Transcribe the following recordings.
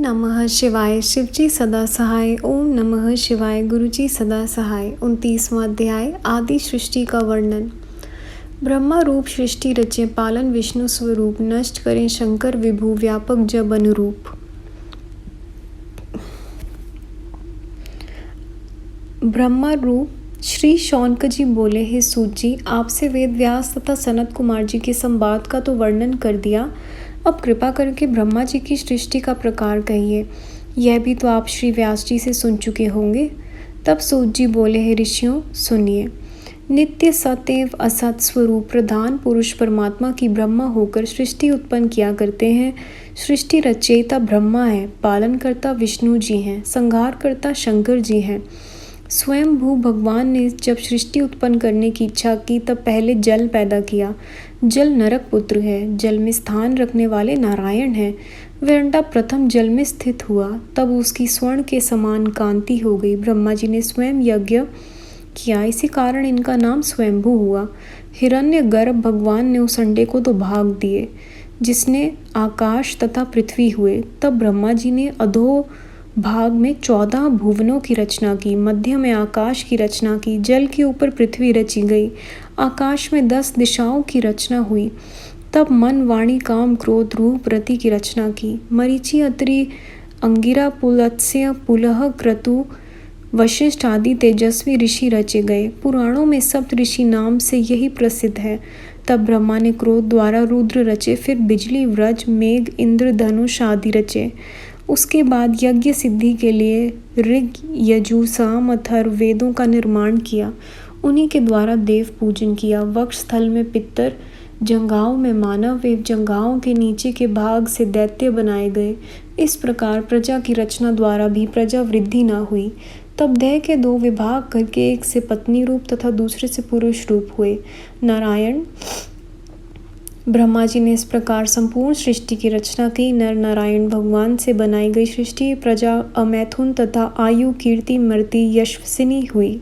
नमः शिवाय। शिवजी सदा सहाय। ओम नमः शिवाय। गुरुजी सदा सहाय। 29वां अध्याय आदि सृष्टि का वर्णन। ब्रह्मा रूप सृष्टि रचे, पालन विष्णु स्वरूप, नष्ट करें शंकर विभु, व्यापक जब अनुरूप। ब्रह्मा रूप श्री शौनक जी बोले, हे सूत जी, आपसे वेद व्यास तथा सनत कुमार जी के संवाद का तो वर्णन कर दिया, अब कृपा करके ब्रह्मा जी की सृष्टि का प्रकार कहिए। यह भी तो आप श्री व्यास जी से सुन चुके होंगे। तब सूत जी बोले, हे ऋषियों, सुनिए। नित्य सतैव असत स्वरूप प्रधान पुरुष परमात्मा की ब्रह्मा होकर सृष्टि उत्पन्न किया करते हैं। सृष्टि रचयिता ब्रह्मा है, पालनकर्ता विष्णु जी हैं, संहारकर्ता शंकर जी हैं। स्वयं भू भगवान ने जब सृष्टि उत्पन्न करने की इच्छा की तब पहले जल पैदा किया। जल नरक पुत्र है, जल में स्थान रखने वाले नारायण हैं। वह अंडा प्रथम जल में स्थित हुआ, तब उसकी स्वर्ण के समान कांति हो गई। ब्रह्मा जी ने स्वयं यज्ञ किया, इसी कारण इनका नाम स्वयंभू हुआ। हिरण्य गर्भ भगवान ने उस अंडे को तो भाग दिए जिसने आकाश तथा पृथ्वी हुए। तब ब्रह्मा जी ने अधो भाग में 14 भुवनों की रचना की, मध्य में आकाश की रचना की, जल के ऊपर पृथ्वी रची गई, आकाश में 10 दिशाओं की रचना हुई। तब मन वाणी काम क्रोध रूप रति की रचना की। मरीचि अत्रि अंगिरा पुलत्स्य पुलह क्रतु वशिष्ठ आदि तेजस्वी ऋषि रचे गए। पुराणों में सप्त ऋषि नाम से यही प्रसिद्ध है। तब ब्रह्मा ने क्रोध द्वारा रुद्र रचे, फिर बिजली, व्रज, मेघ, इंद्र, धनुष आदि रचे। उसके बाद यज्ञ सिद्धि के लिए ऋग, यजु, साम, अथर्व वेदों का निर्माण किया। उन्हीं के द्वारा देव पूजन किया। वक्ष स्थल में पितर, जंघाओं में मानव एवं जंघाओं के नीचे के भाग से दैत्य बनाए गए। इस प्रकार प्रजा की रचना द्वारा भी प्रजा वृद्धि न हुई। तब देह के 2 विभाग करके एक से पत्नी रूप तथा दूसरे से पुरुष रूप हुए। नारायण ब्रह्मा जी ने इस प्रकार संपूर्ण सृष्टि की रचना की। नर नारायण भगवान से बनाई गई सृष्टि प्रजा अमैथुन तथा आयु, कीर्ति, मृति, यशस्विनी हुई।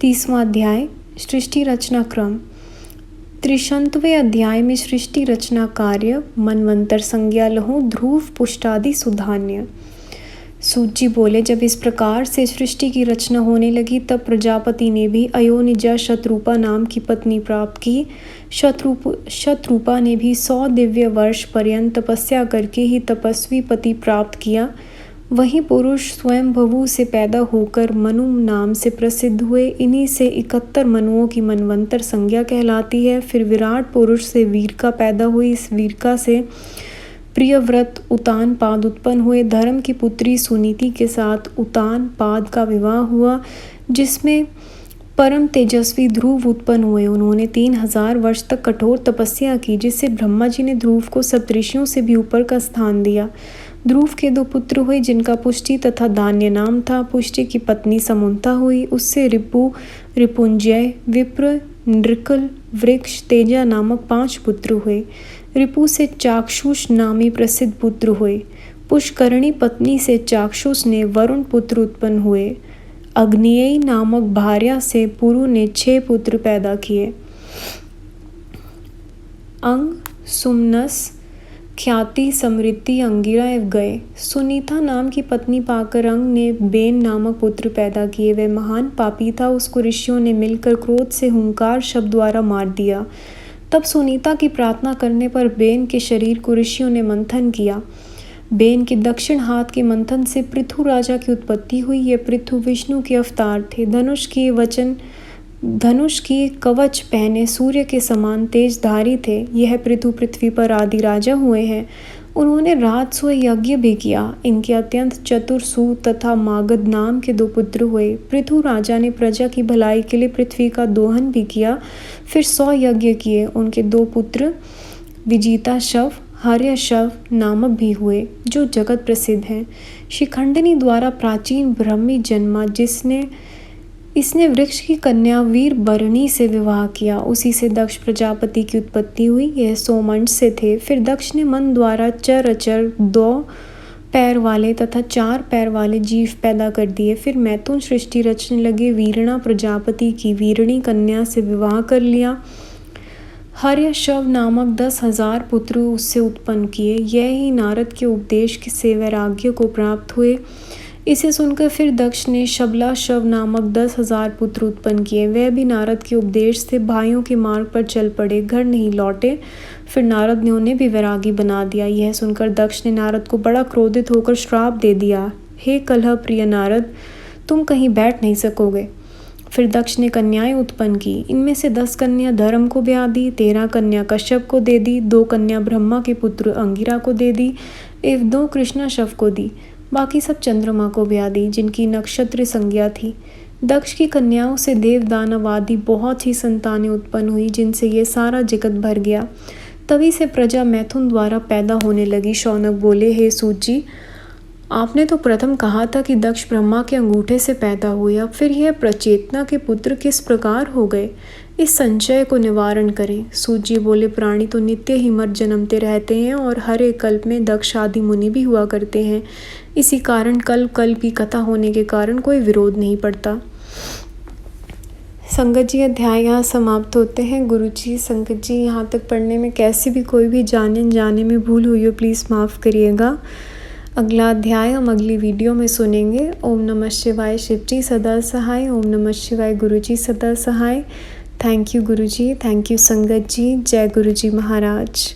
30वां अध्याय सृष्टि रचना क्रम। 33वें अध्याय में सृष्टि रचना कार्य, मनवंतर संज्ञा लहो, ध्रुव, पुष्टादि सुधान्य। सूत जी बोले, जब इस प्रकार से सृष्टि की रचना होने लगी तब प्रजापति ने भी अयोनिजा शतरूपा नाम की पत्नी प्राप्त की। शतरूपा ने भी 100 दिव्य वर्ष पर्यंत तपस्या करके ही तपस्वी पति प्राप्त किया। वहीं पुरुष स्वयं भवु से पैदा होकर मनु नाम से प्रसिद्ध हुए। इन्हीं से 71 मनुओं की मनवंतर संज्ञा कहलाती है। फिर विराट पुरुष से वीरका पैदा हुई। इस वीरका से प्रियव्रत उतान पाद उत्पन्न हुए। धर्म की पुत्री सुनीति के साथ उतान पाद का विवाह हुआ, जिसमें परम तेजस्वी ध्रुव उत्पन्न हुए। उन्होंने 3000 वर्ष तक कठोर तपस्या की, जिससे ब्रह्मा जी ने ध्रुव को सप्तऋषियों से भी ऊपर का स्थान दिया। ध्रुव के 2 पुत्र हुए, जिनका पुष्टि तथा धान्य नाम था। पुष्टि की पत्नी समुन्ता हुई। उससे रिपु, रिपुंजय, विप्र, नृकल, वृक्ष, तेजा नामक 5 पुत्र हुए। रिपु से चाक्षुष नामी प्रसिद्ध पुत्र हुए। पुष्करणी पत्नी से चाक्षुष ने वरुण पुत्र उत्पन्न हुए। अग्नियेय नामक भार्या से पुरु ने 6 पुत्र पैदा किए। अंग, सुमनस, ख्याति, समृद्धि, अंगिरा एवं गए। सुनीता नाम की पत्नी पाकर अंग ने बेन नामक पुत्र पैदा किए। वह महान पापी था, उसको ऋषियों ने मिलकर क्रोध से हुंकार शब्द द्वारा मार दिया। तब सुनीता की प्रार्थना करने पर बेन के शरीर को ऋषियों ने मंथन किया। बेन के दक्षिण हाथ के मंथन से पृथु राजा की उत्पत्ति हुई। ये पृथु विष्णु के अवतार थे। धनुष की कवच पहने सूर्य के समान तेजधारी थे। यह पृथु पृथ्वी पर आदि राजा हुए हैं। उन्होंने राजस्व यज्ञ भी किया। इनके अत्यंत चतुर सूत तथा मागध नाम के 2 पुत्र हुए। पृथु राजा ने प्रजा की भलाई के लिए पृथ्वी का दोहन भी किया। फिर 100 यज्ञ किए। उनके 2 पुत्र विजिता शव, हर्यशव नामक भी हुए, जो जगत प्रसिद्ध हैं। शिखंडिनी द्वारा प्राचीन ब्रह्मी जन्मा, इसने वृक्ष की कन्या वीर बरणी से विवाह किया। उसी से दक्ष प्रजापति की उत्पत्ति हुई। यह सोमंड से थे। फिर दक्ष ने मन द्वारा चर अचर 2 पैर वाले तथा 4 पैर वाले जीव पैदा कर दिए। फिर मैथुन सृष्टि रचने लगे। वीरणा प्रजापति की वीरणी कन्या से विवाह कर लिया। हर्यशव नामक 10,000 पुत्र उससे उत्पन्न किए। यह ही नारद के उपदेश से वैराग्य को प्राप्त हुए। इसे सुनकर फिर दक्ष ने शबलाशव नामक 10,000 पुत्र उत्पन्न किए। वह भी नारद के उपदेश से भाइयों के मार्ग पर चल पड़े, घर नहीं लौटे। फिर नारद ने उन्हें भी वैरागी बना दिया। यह सुनकर दक्ष ने नारद को बड़ा क्रोधित होकर श्राप दे दिया, हे कलह प्रिय नारद, तुम कहीं बैठ नहीं सकोगे। फिर दक्ष ने कन्याएं उत्पन्न की। इनमें से 10 कन्या धर्म को ब्याह दी, 13 कन्या कश्यप को दे दी, 2 कन्या ब्रह्मा के पुत्र अंगिरा को दे दी एवं 2 कृष्णाशव को दी। बाकी सब चंद्रमा को ब्याह दी, जिनकी नक्षत्र संज्ञा थी। दक्ष की कन्याओं से देव दानव आदि बहुत ही संतानें उत्पन्न हुई, जिनसे ये सारा जगत भर गया। तभी से प्रजा मैथुन द्वारा पैदा होने लगी। शौनक बोले, हे सूत जी, आपने तो प्रथम कहा था कि दक्ष ब्रह्मा के अंगूठे से पैदा हुए, अब फिर यह प्रचेतना के पुत्र किस प्रकार हो गए? इस संशय को निवारण करें। सूत जी बोले, प्राणी तो नित्य ही मर जन्मते रहते हैं और हर एक कल्प में दक्ष आदि मुनि भी हुआ करते हैं। इसी कारण कल्प की कथा होने के कारण कोई विरोध नहीं पड़ता। संगत जी, अध्याय यहाँ समाप्त होते हैं। गुरु जी, संगत जी, यहाँ तक पढ़ने में कैसी भी कोई भी जाने में भूल हुई हो प्लीज़ माफ़ करिएगा। अगला अध्याय हम अगली वीडियो में सुनेंगे। ओम नमः शिवाय। शिव जी सदा सहाय। ओम नमः शिवाय। गुरु जी सदा सहाय। Thank you Guru ji, thank you संगत जी। जय गुरु जी महाराज।